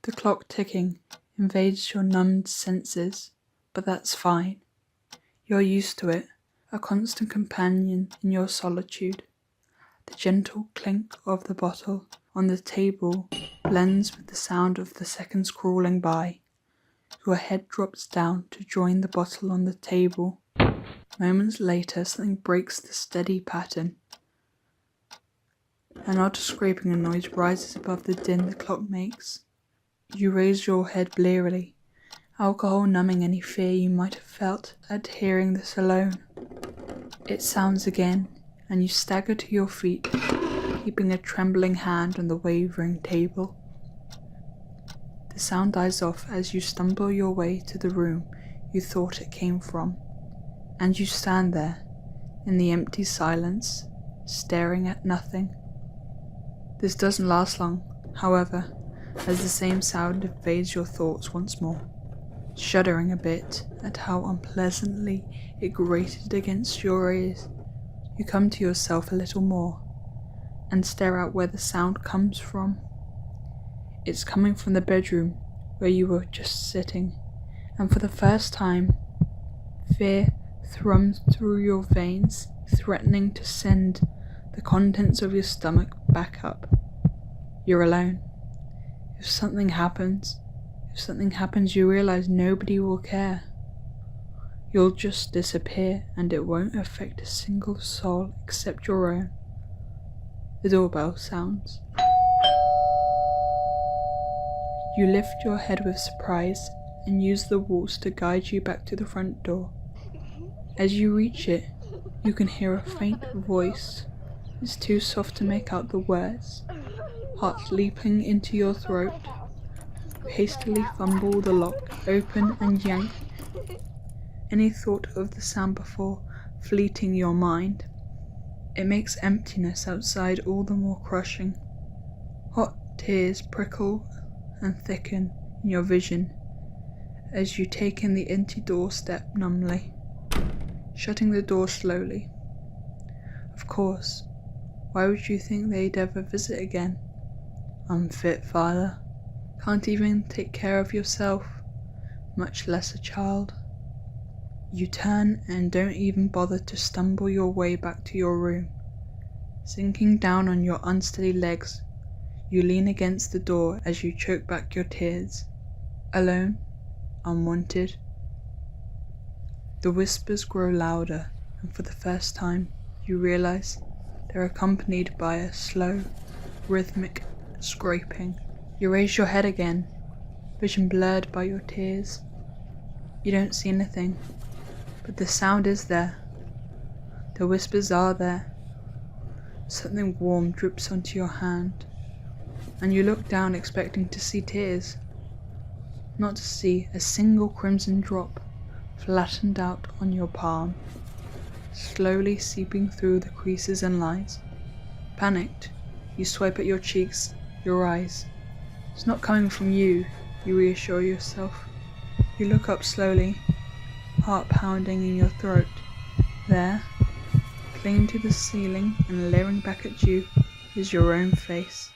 The clock ticking invades your numbed senses, but that's fine. You're used to it, a constant companion in your solitude. The gentle clink of the bottle on the table blends with the sound of the seconds crawling by. Your head drops down to join the bottle on the table. Moments later, something breaks the steady pattern. An odd scraping noise rises above the din the clock makes. You raise your head blearily, alcohol numbing any fear you might have felt at hearing this alone. It sounds again, and you stagger to your feet, keeping a trembling hand on the wavering table. The sound dies off as you stumble your way to the room you thought it came from, and you stand there, in the empty silence, staring at nothing. This doesn't last long, however, as the same sound invades your thoughts once more, shuddering a bit at how unpleasantly it grated against your ears. You come to yourself a little more, and stare out where the sound comes from. It's coming from the bedroom where you were just sitting, and for the first time, fear thrums through your veins, threatening to send the contents of your stomach back up. You're alone. If something happens, you realize nobody will care. You'll just disappear, and it won't affect a single soul except your own. The doorbell sounds. You lift your head with surprise and use the walls to guide you back to the front door. As you reach it, you can hear a faint voice. It's too soft to make out the words. Heart leaping into your throat. You hastily fumble the lock open and yank any thought of the sound before fleeting your mind. It makes emptiness outside all the more crushing. Hot tears prickle and thicken in your vision as you take in the empty doorstep numbly, shutting the door slowly. Of course, why would you think they'd ever visit again? Unfit father. Can't even take care of yourself, much less a child. You turn and don't even bother to stumble your way back to your room. Sinking down on your unsteady legs, you lean against the door as you choke back your tears. Alone, unwanted. The whispers grow louder, and for the first time, you realize they're accompanied by a slow, rhythmic scraping. You raise your head again, vision blurred by your tears. You don't see anything, but the sound is there. The whispers are there. Something warm drips onto your hand, and you look down expecting to see tears, not to see a single crimson drop flattened out on your palm, slowly seeping through the creases and lines. Panicked, you swipe at your cheeks, your eyes. It's not coming from you, you reassure yourself. You look up slowly, heart pounding in your throat. There, clinging to the ceiling and leering back at you, is your own face.